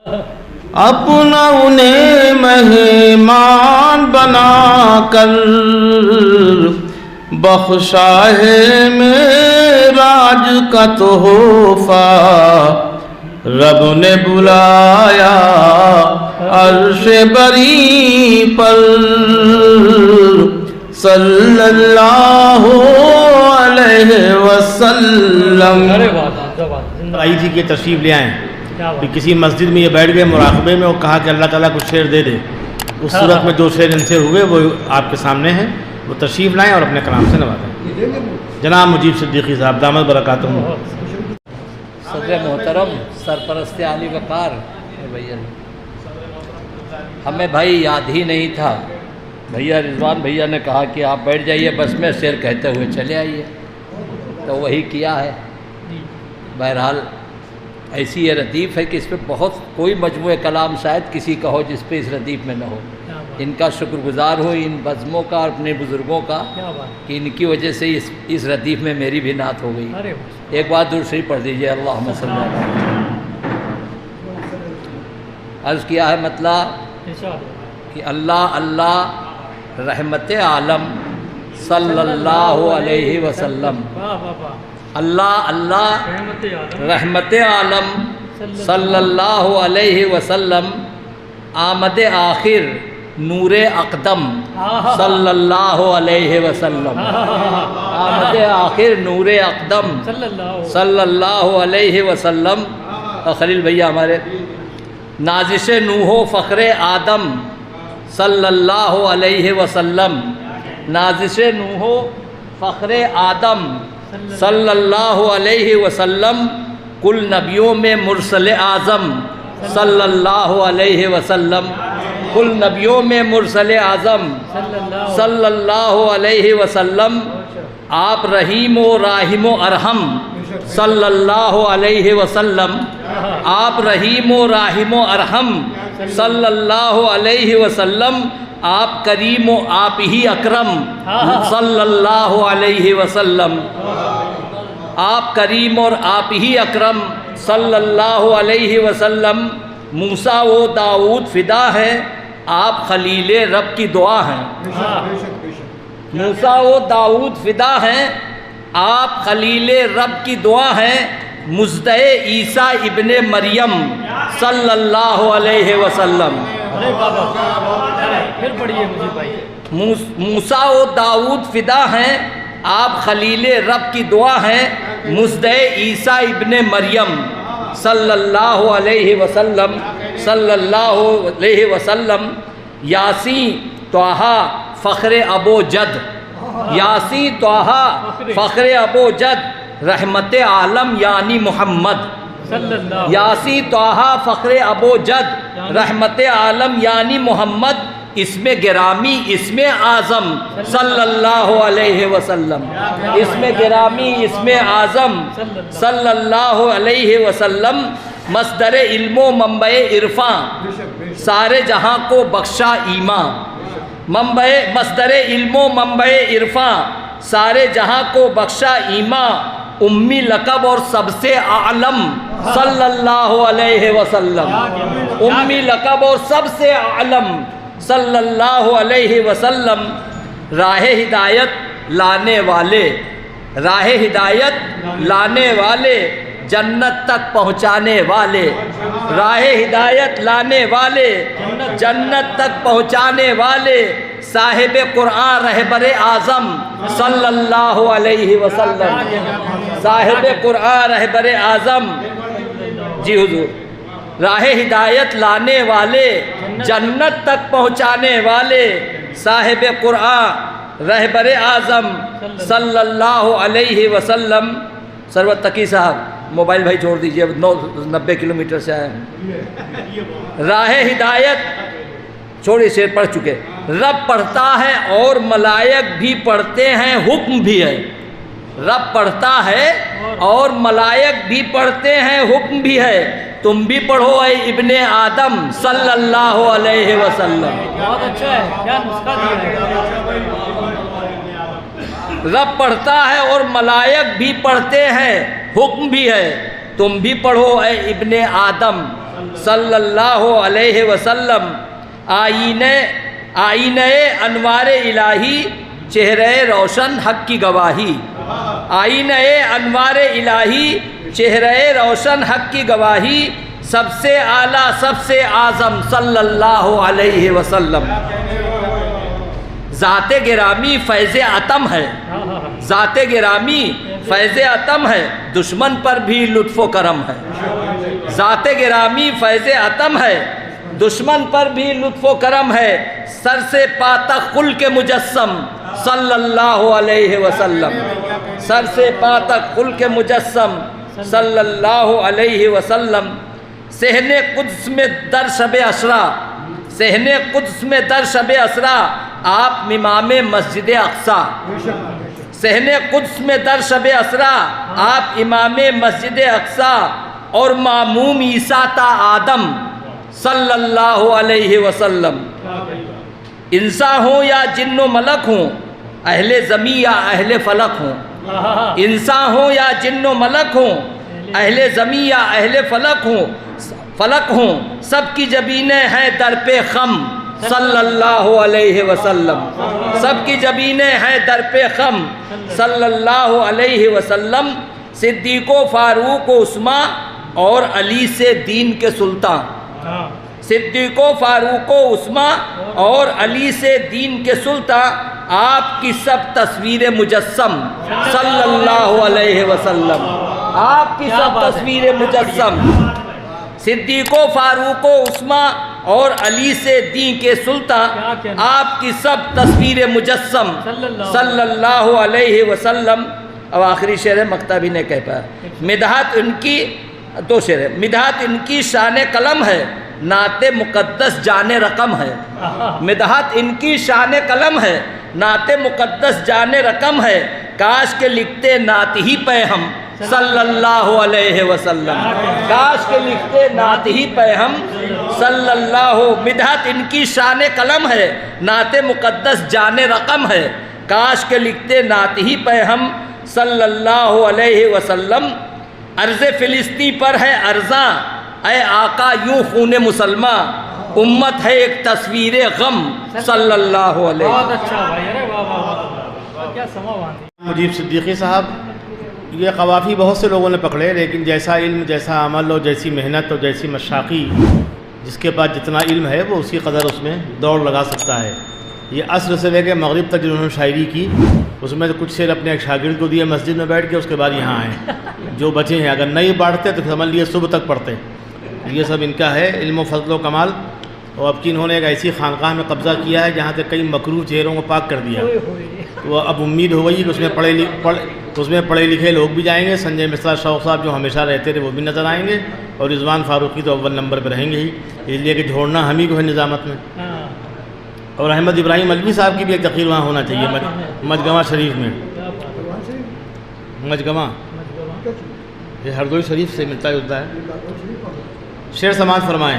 اپنا انہیں مہمان بنا کر بخشا ہے معراج کا تحفہ، رب نے بلایا عرش بری پر، صلی اللہ علیہ وسلم۔ آئی تھی کہ تشریف لے آئیں کہ کسی مسجد میں یہ بیٹھ گئے مراقبے میں، اور کہا کہ اللہ تعالیٰ کچھ شعر دے دے۔ اس صورت میں جو شعر ان سے ہوئے وہ آپ کے سامنے ہیں، وہ تشریف لائیں اور اپنے کلام سے نوازیں۔ جناب مجیب صدیقی صاحب دامت برکاتہم۔ صدر محترم، سرپرست عالی وقار بھیا، ہمیں بھائی یاد ہی نہیں تھا، بھیا رضوان بھیا نے کہا کہ آپ بیٹھ جائیے بس میں شعر کہتے ہوئے چلے آئیے، تو وہی کیا ہے۔ بہرحال ایسی یہ ردیف ہے کہ اس پہ بہت کوئی مجموعہ کلام شاید کسی کا ہو جس پہ اس ردیف میں نہ ہو۔ ان کا شکر گزار ہوں ان بزموں کا اور اپنے بزرگوں کا کہ ان کی وجہ سے اس ردیف میں میری بھی نعت ہو گئی۔ ایک بات دوسری پڑھ دیجئے، اللہم صلی اللہ علیہ وسلم۔ عرض کیا ہے مطلب کہ اللہ اللہ رحمت عالم صلی اللہ علیہ وسلم، اللہ اللہ رحمت عالم صلی اللہ علیہ وسلم، آمد آخر نور اقدم صلی اللہ علیہ وسلم، آمد آخر نور اقدم صلی اللہ علیہ وسلم۔ خلیل بھیا ہمارے، نازش نوح و فخر آدم صلی اللہ علیہ وسلم، نازش نوح و فخر آدم صلی اللہ علیہ وسلم، کل نبیوں میں مرسل اعظم صلی اللہ علیہ وسلم، کل نبیوں میں مرسل اعظم صلی اللہ علیہ وسلم، آپ رحیم و راحم و ارحم صلی اللہ علیہ وسلم، آپ رحیم و راحم و ارحم صلی اللہ علیہ وسلم، آپ کریم و آپ ہی اکرم صلی اللہ علیہ وسلم، آپ کریم اور آپ ہی اکرم صلی اللہ علیہ وسلم، موسیٰ و داؤد فدا ہیں، آپ خلیل رب کی دعا ہیں، موسیٰ و داؤد فدا ہیں، آپ خلیل رب کی دعا ہیں، مژدہ عیسیٰ ابن مریم صلی اللہ علیہ وسلم، موسیٰ و داؤد فدا ہیں، آپ خلیل رب کی دعا ہیں، مژدہ عیسیٰ ابن مریم صلی اللہ علیہ وسلم، صلی اللہ علیہ وسلم، یاسین طٰہٰ فخر ابو جد، یاسین طٰہٰ فخر ابو جد، رحمت عالم یعنی محمد، یاسین طٰہٰ فخر ابو جد، رحمت عالم یعنی محمد، اسم گرامی اسم اعظم صلی اللہ علیہ وسلم، اسم گرامی اسم اعظم صلی اللہ علیہ وسلم، مصدر علم و منبع عرفاں، سارے جہاں کو بخشا ایمان، مصدر علم و منبع عرفاں، سارے جہاں کو بخشا ایمان، امی لقب اور سب سے اعلم صلی اللہ علیہ وسلم، امی لقب اور سب سے اعلم صلی اللہ علیہ وسلم، راہ ہدایت لانے والے، راہ ہدایت لانے والے، جنت تک پہنچانے والے، راہ ہدایت لانے والے، جنت تک پہنچانے والے، صاحب قرآن رہبر اعظم صلی اللہ علیہ وسلم، صاحب قرآن رہبر اعظم، جی حضور، راہ ہدایت لانے والے، جنت تک پہنچانے والے، صاحب قرآن رہبر اعظم صلی اللہ علیہ وسلم۔ سروت تقی صاحب موبائل بھائی چھوڑ دیجئے، 90 کلومیٹر سے آئے ہیں۔ راہ ہدایت چھوڑی شعر پڑھ چکے، رب پڑھتا ہے اور ملائک بھی پڑھتے ہیں، حکم بھی ہے، رب پڑھتا ہے اور ملائک بھی پڑھتے ہیں، حکم بھی ہے، تم بھی پڑھو اے ابن آدم صلی اللہ علیہ وسلم۔ بہت اچھا ہے، کیا نسخہ دیا ہے۔ رب پڑھتا ہے اور ملائک بھی پڑھتے ہیں، حکم بھی ہے، تم بھی پڑھو اے ابن آدم صلی اللہ علیہ وسلم آئینہ انوار الہی چہرہ روشن حق کی گواہی آئینہ انوار الہی چہرہ روشن حق کی گواہی سب سے اعلیٰ سب سے اعظم صلی اللہ علیہ وسلم ذات گرامی فیض عتم ہے ذات گرامی فیض عتم ہے دشمن پر بھی لطف و کرم ہے ذات گرامی فیض عتم ہے دشمن پر بھی لطف و کرم ہے سر سے پا تک خلق مجسم صلی اللہ علیہ وسلم سر سے پا تک خلق مجسم صلی اللہ علیہ وسلم صحن قدس میں در شب اسرا صحن قدس میں در شب اسرا آپ امام مسجد اقصی صحن قدس میں در شب اسرا آپ امام مسجد اقصی اور معموم عیسیٰ تا آدم صلی اللہ علیہ وسلم انسان ہوں یا جن و ملک ہوں اہل زمین یا اہل فلک ہوں انسان ہوں یا جن و ملک ہوں اہل زمین یا اہل فلک ہوں سب کی جبینیں ہیں در پہ خم صلی اللہ علیہ وسلم سب کی جبینیں ہیں در پہ خم صلی اللہ علیہ وسلم صدیق و فاروق و عثمان اور علی سے دین کے سلطان صدیق و فاروق و عثمان اور علی سے دین کے سلطان آپ کی سب تصویر مجسم صلی اللہ علیہ وسلم آپ کی سب تصویر مجسم صدیق و فاروق و عثمان اور علی سے دین کے سلطان آپ کی سب تصویر مجسم صلی اللہ علیہ وسلم اب آخری شعر مکتب بھی نے کہہ پایا مدحت ان کی دو شعر ہے مدحت ان کی شان قلم ہے نعت مقدس جان رقم ہے مدحت ان کی شان قلم ہے نعت مقدس جان رقم ہے کاش کے لکھتے نعت ہی پہ ہم صلی اللہ علیہ وسلم کاش کے لکھتے نعت ہی پہ ہم صلی اللہ مدحت ان کی شان قلم ہے نعت مقدس جان رقم ہے کاش کے لکھتے نعت ہی پہ ہم صلی اللہ علیہ وسلم عرض فلسطین پر ہے ارزاں اے آقا یوں خون مسلمان امت ہے ایک تصویر غم صلی اللہ علیہ بہت اچھا بھائی ارے واہ واہ واہ کیا سما باندھی مجیب صدیقی صاحب یہ قوافی بہت سے لوگوں نے پکڑے لیکن جیسا علم جیسا عمل اور جیسی محنت اور جیسی مشاقی جس کے بعد جتنا علم ہے وہ اسی قدر اس میں دوڑ لگا سکتا ہے یہ عصر سے لے کے مغرب تک جنہوں نے شاعری کی اس میں کچھ شعر اپنے ایک شاگرد کو دیے مسجد میں بیٹھ کے اس کے بعد یہاں آئے جو بچے ہیں اگر نہیں پڑھتے تو سمجھ لیے صبح تک پڑھتے یہ سب ان کا ہے علم و فضل و کمال اور اب کہ انہوں نے ایک ایسی خانقاہ میں قبضہ کیا ہے جہاں سے کئی مکروہ چہروں کو پاک کر دیا تو اب امید ہو گئی کہ اس میں پڑھے لکھے لوگ بھی جائیں گے سنجے مصرا شوق صاحب جو ہمیشہ رہتے تھے وہ بھی نظر آئیں گے اور رضوان فاروقی تو اول نمبر پہ رہیں گے ہی اس لیے کہ جھوڑنا ہم ہی کو ہے نظامت میں اور احمد ابراہیم علوی صاحب کی بھی ایک تقریر وہاں ہونا چاہیے مجگواں شریف میں مجگواں یہ ہردوئی شریف سے ملتا جلتا ہے شعر سماعت فرمائیں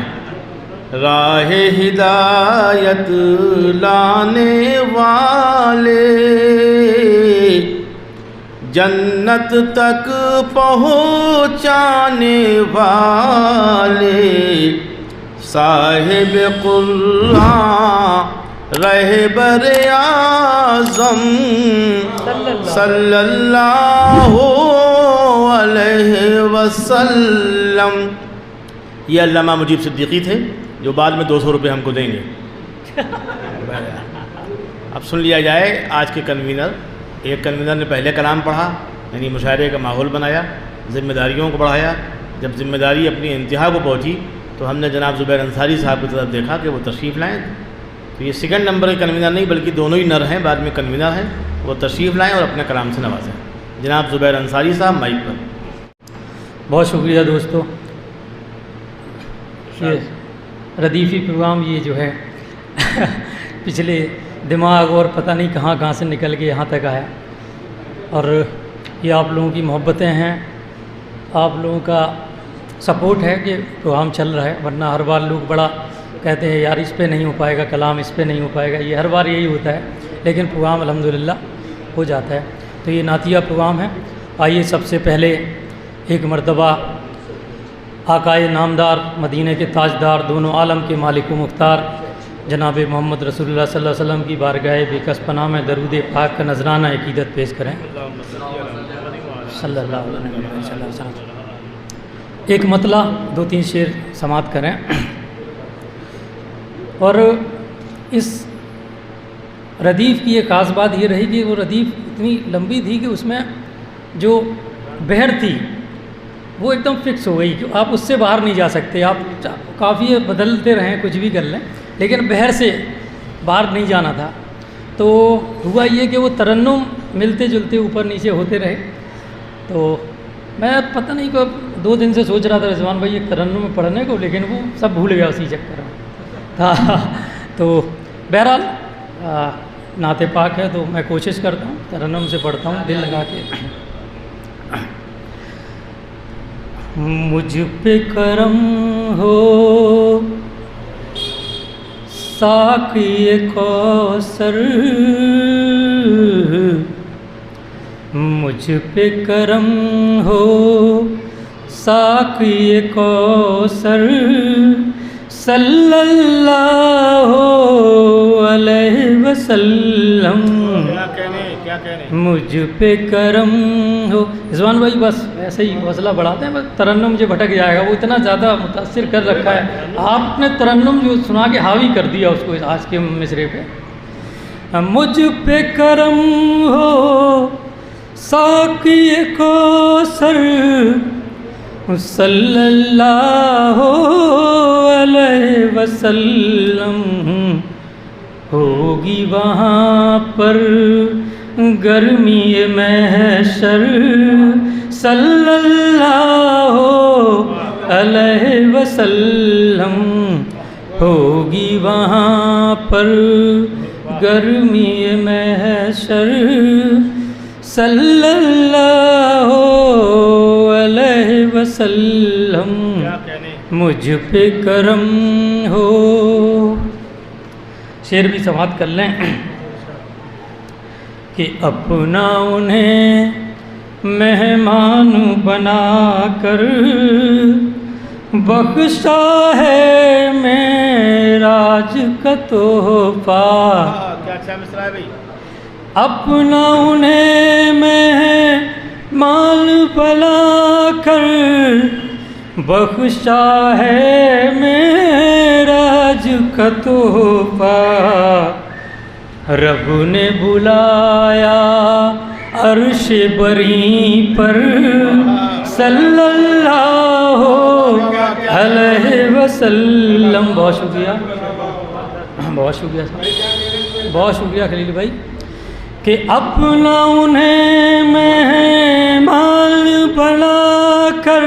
راہ ہدایت لانے والے جنت تک پہنچانے والے صاحب قرآن رہبر اعظم صلی اللہ علیہ وسلم یہ علامہ مجیب صدیقی تھے جو بعد میں 200 روپے ہم کو دیں گے اب سن لیا جائے آج کے کنوینر ایک کنوینر نے پہلے کلام پڑھا یعنی مشاعرے کا ماحول بنایا ذمہ داریوں کو بڑھایا جب ذمہ داری اپنی انتہا کو پہنچی تو ہم نے جناب زبیر انصاری صاحب کی طرف دیکھا کہ وہ تشریف لائیں تو یہ سیکنڈ نمبر کے کنوینر نہیں بلکہ دونوں ہی نر ہیں بعد میں کنوینر ہیں وہ تشریف لائیں اور اپنے کلام سے نوازیں جناب زبیر انصاری صاحب مائک پر بہت شکریہ دوستو یہ ردیفی پروگرام یہ جو ہے پچھلے دماغ اور پتہ نہیں کہاں سے نکل کے یہاں تک آیا اور یہ آپ لوگوں کی محبتیں ہیں آپ لوگوں کا سپورٹ ہے کہ پروگرام چل رہا ہے ورنہ ہر بار لوگ بڑا کہتے ہیں یار اس پہ نہیں ہو پائے گا کلام اس پہ نہیں ہو پائے گا یہ ہر بار یہی ہوتا ہے لیکن پروگرام الحمدللہ ہو جاتا ہے تو یہ نعتیہ پروگرام ہے آئیے سب سے پہلے ایک مرتبہ آقائے نامدار مدینہ کے تاجدار دونوں عالم کے مالک و مختار جناب محمد رسول اللہ صلی اللہ علیہ وسلم کی بارگاہ بے کس پناہ میں درود پاک کا نذرانہ عقیدت پیش کریں صلی اللہ علیہ وسلم. ایک مطلع 2-3 شعر سماعت کریں. اور اس ردیف کی ایک خاص بات یہ رہی کہ وہ ردیف اتنی لمبی تھی کہ اس میں جو بحر تھی وہ ایک دم فکس ہو گئی کہ آپ اس سے باہر نہیں جا سکتے. آپ کافی بدلتے رہیں کچھ بھی کر لیں لیکن بحر سے باہر نہیں جانا تھا. تو ہوا یہ کہ وہ ترنم ملتے جلتے اوپر نیچے ہوتے رہے. تو میں پتہ نہیں کب 2 دن سے سوچ رہا تھا رضوان بھائی ایک ترنم میں پڑھنے کو، لیکن وہ سب بھول گیا اسی چکر میں. تو بہرحال نعت پاک ہے تو میں کوشش کرتا ہوں ترنم سے پڑھتا ہوں دل لگا کے. مجھ پہ کرم ہو ساقی کوثر، مجھ پہ کرم ہو ساقی کوثر، صلی اللہ علیہ وسلم. مجھ پہ کرم ہو. رضوان بھائی بس ایسے ہی حوصلہ بڑھاتے ہیں، بس ترنم جو بھٹک جائے گا، وہ اتنا زیادہ متاثر کر رکھا ہے. آپ نے ترنم جو سنا کے حاوی کر دیا اس کو آج کے مصرے پہ. مجھ پہ کرم ہو ساقی کوثر، صلی اللہ علیہ وسلم. ہوگی وہاں پر گرمی محشر، صلی اللہ علیہ وسلم. ہوگی وہاں پر گرمی محشر، صلی اللہ علیہ وسلم. مجھ پہ کرم ہو. شعر بھی سماعت کر لیں کہ اپنا انہیں مہمان بنا کر بخشا ہے معراج کا تحفہ. اپنا انہیں مہمان بنا کر بخشا ہے معراج کا تحفہ. رب نے بلایا عرش بری پر، صلی اللہ علیہ وسلم. بہت شکریہ، بہت شکریہ، بہت شکریہ خلیل بھائی. کہ اپنا انہیں مہمان بنا کر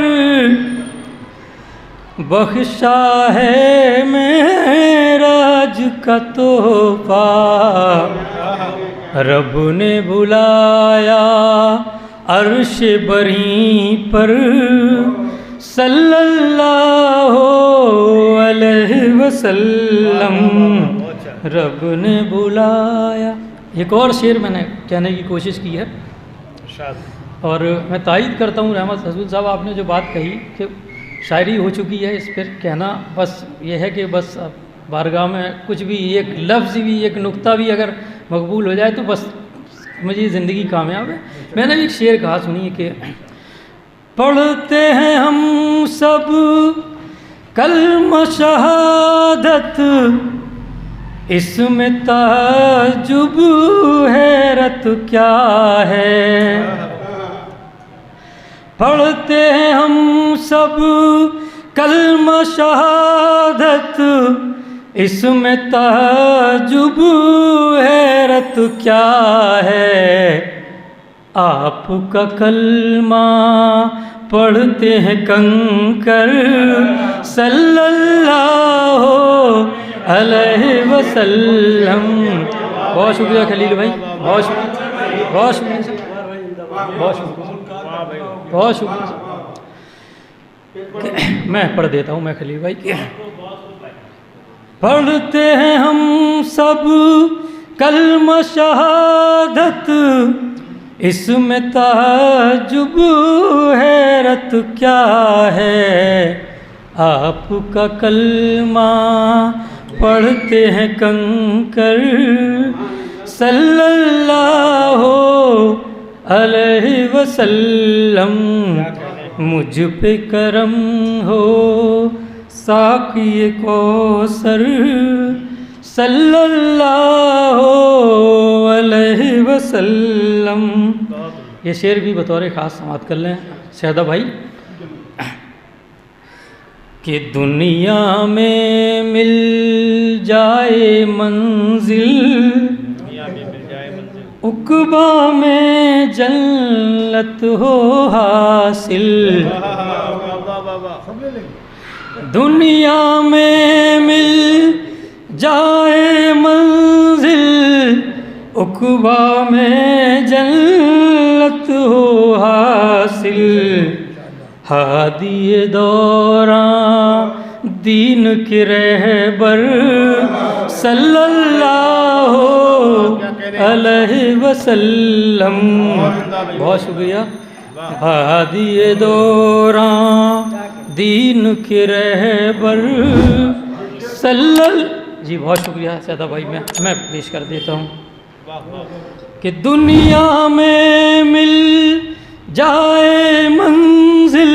بخشا ہے معراج کا تحفہ. رب نے بلایا عرش بری پر، صلی اللہ علیہ وسلم. رب نے بلایا. ایک اور شعر میں نے کہنے کی کوشش کی ہے اور میں تائید کرتا ہوں رحمت حضور صاحب آپ نے جو بات کہی کہ شاعری ہو چکی ہے، اس پر کہنا بس یہ ہے کہ بس بارگاہ میں کچھ بھی ایک لفظ بھی ایک نقطہ بھی اگر مقبول ہو جائے تو بس مجھے زندگی کامیاب ہے. میں نے بھی ایک شعر کہا سنیے کہ پڑھتے ہیں ہم سب کلمہ شہادت، اس میں تعجب حیرت کیا ہے. پڑھتے ہیں ہم سب کلمہ شہادت، اس میں تعجب حیرت کیا ہے. آپ کا کلمہ پڑھتے ہیں کنکر، صلی اللہ علیہ وسلم. بہت شکریہ خلیل بھائی، بہت شکریہ، بہت شکریہ، بہت شکریہ، بہت شکریہ. میں پڑھ دیتا ہوں میں خلیل بھائی. پڑھتے ہیں ہم سب کلمہ شہادت، اس میں تعجب حیرت کیا ہے. آپ کا کلمہ پڑھتے ہیں کنکر، صلی اللہ علیہ وسلم، مجھ پہ کرم ہو ساقی کوثر، صلی اللہ علیہ وسلم۔ یہ شعر بھی بطور خاص سماعت کر لیں شہدہ بھائی، کہ دنیا میں مل جائے منزل، عقبہ میں جنت ہو حاصل، دنیا میں مل جائے منزل، عقبہ میں جنت ہو حاصل، ہادی دوراں دین کے رہبر، صلی اللہ علیہ وسلم۔ بہت شکریہ۔ ہادی دوراں دین کے رہبر، جی بہت شکریہ سیدہ بھائی، میں پیش کر دیتا ہوں کہ دنیا میں مل جائے منزل،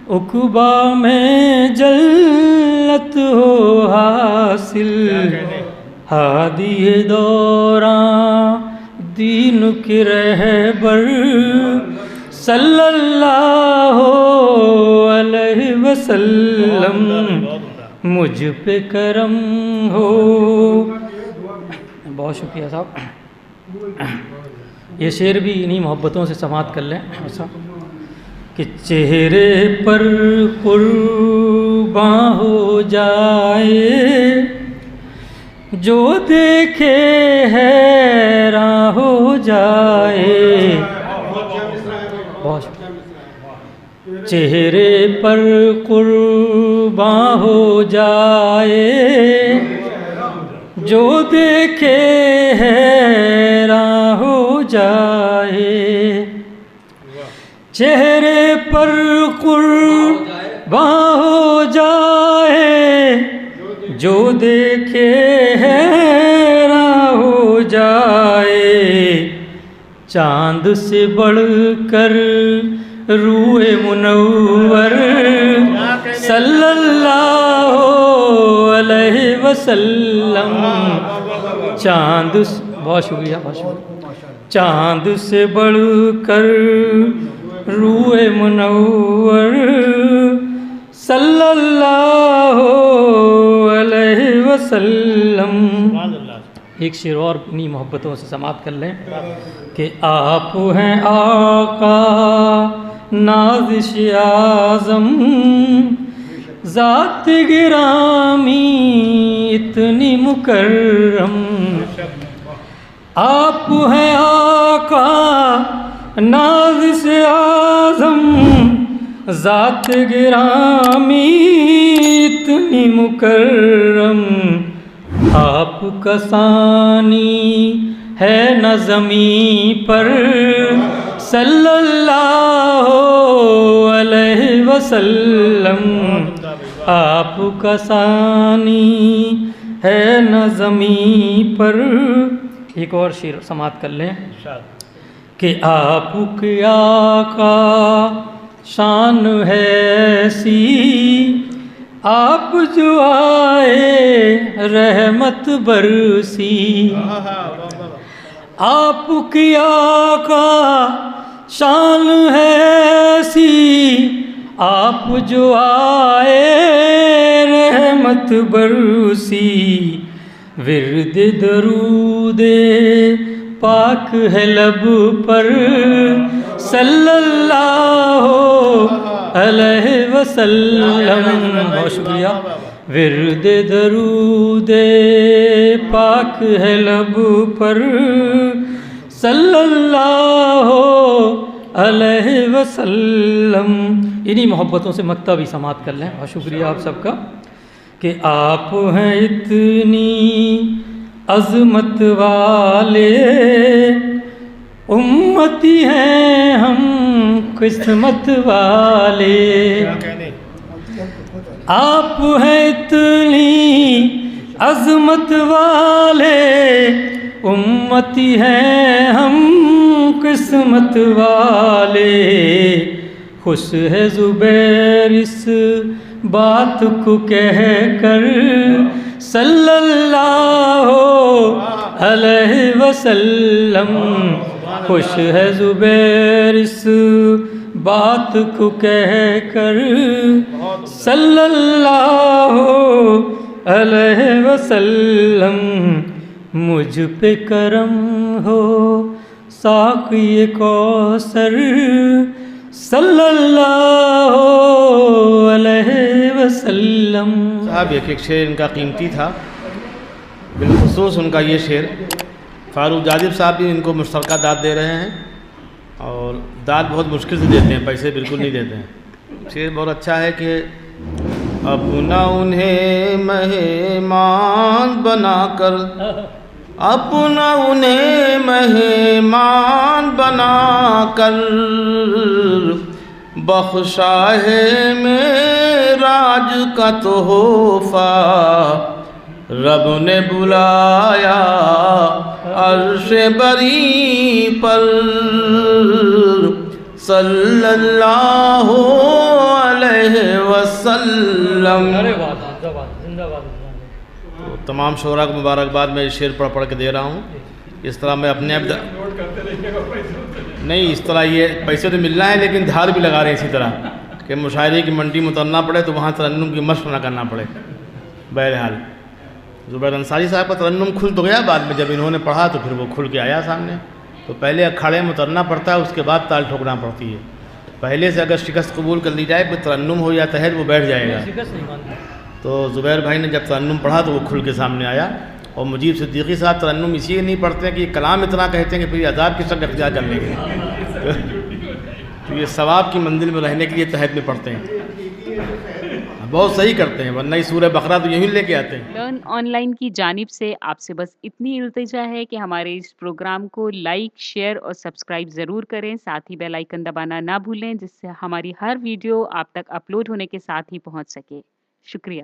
عقبہ میں جنت ہو حاصل، ہادی دوراں دین کے رہبر، صلی اللہ علیہ وسلم، مجھ پہ کرم ہو۔ بہت شکریہ صاحب۔ یہ شعر بھی انہی محبتوں سے سماعت کر لیں ایسا کہ چہرے پر قرباں ہو جائے، جو دیکھے حیراں ہو جائے، بہت شکریہ۔ چہرے پر قرباں ہو جائے، جو دیکھے حیراں ہو جائے، چہرے پر قرباں ہو جائے، جو دیکھے حیراں ہو جائے، چاند سے بڑھ کر روئے منور، صلی اللہ علیہ وسلم، چاند، بہت شکریہ بہت شکریہ، چاند سے بڑھ کر روئے منور، صلی اللہ علیہ وسلم۔ ایک شعر اور اپنی محبتوں سے سماعت کر لیں کہ آپ ہیں آقا نازش اعظم، ذات گرامی اتنی مکرم، آپ ہیں آقا نازش اعظم، ذات گرامی اتنی مکرم، آپ کا ثانی ہے نہ زمین پر، صلی اللہ علیہ وسلم، آپ کا ثانی ہے نہ زمین پر۔ ایک اور شعر سماعت کر لیں کہ آپ کی آقا شان ہے ایسی، آپ جو آئے رحمت برسی، آپ کی آقا شان ہے ایسی، آپ جو آئے رحمت برسی، ورد درود پاک ہے لب پر، صلی اللہ علیہ وسلم۔ بہت شکریہ۔ ورد درود پاک ہے لب پر، صلی اللہ علیہ وسلم۔ انہی محبتوں سے مکتہ بھی سماعت کر لیں۔ بہت شکریہ آپ سب کا کہ آپ ہیں اتنی عظمت والے، امتی ہیں ہم قسمت والے، آپ ہیں اتنی عظمت والے، امتی ہیں ہم قسمت والے، خوش ہے زبیر اس بات کو کہہ کر صلی اللہ علیہ وسلم، خوش ہے زبیر اس بات کو کہہ کر صلی اللہ علیہ وسلم، مجھ پہ کرم ہو ساقی کوثر صلی اللہ علیہ وسلم۔ صاحب ایک شعر ان کا قیمتی تھا، بالخصوص ان کا یہ شعر فاروق جاذب صاحب بھی ان کو مشترکہ داد دے رہے ہیں، اور داد بہت مشکل سے دیتے ہیں، پیسے بالکل نہیں دیتے ہیں۔ شعر بہت اچھا ہے کہ اپنا انہیں مہمان بنا کر، اپنا انہیں مہمان بنا کر، بخشا ہے معراج کا تحفہ، رب نے بلایا عرش بری پر، صلی اللہ علیہ وسلم۔ تو تمام شعراء کو مبارکباد میں شعر پڑھ کے دے رہا ہوں۔ اس طرح میں اپنے نہیں، اس طرح یہ پیسے تو ملنا ہے لیکن دھار بھی لگا رہے ہیں اسی طرح کہ مشاعرے کی منڈی میں اترنا پڑے تو وہاں ترنم کی مشق نہ کرنا پڑے۔ بہرحال زبیر انصاری صاحب کا ترنم کھل تو گیا بعد میں، جب انہوں نے پڑھا تو پھر وہ کھل کے آیا سامنے۔ تو پہلے اکھاڑے میں اترنا پڑتا ہے، اس کے بعد تال ٹھوکنا پڑتی ہے۔ پہلے سے اگر شکست قبول کر لی جائے کوئی ترنم ہو یا تحت وہ بیٹھ جائے گا۔ تو زبیر بھائی نے جب ترنم پڑھا تو وہ کھل کے سامنے آیا۔ اور مجیب صدیقی صاحب ترنم اس لیے نہیں پڑھتے ہیں کہ یہ کلام اتنا کہتے ہیں کہ پھر عذاب کی شکل اختیار کر لیں گے، تو یہ ثواب کی منزل میں رہنے کے لیے تحت میں پڑھتے ہیں، بہت صحیح کرتے ہیں، ورنہ سورہ بقرہ تو یہی لے کے آتے ہیں۔ لرن آن لائن کی جانب سے آپ سے بس اتنی التجا ہے کہ ہمارے اس پروگرام کو لائک، شیئر اور سبسکرائب ضرور کریں، ساتھ ہی بیل آئیکن دبانا نہ بھولیں، جس سے ہماری ہر ویڈیو آپ تک اپلوڈ ہونے کے ساتھ ہی پہنچ سکے۔ شکریہ۔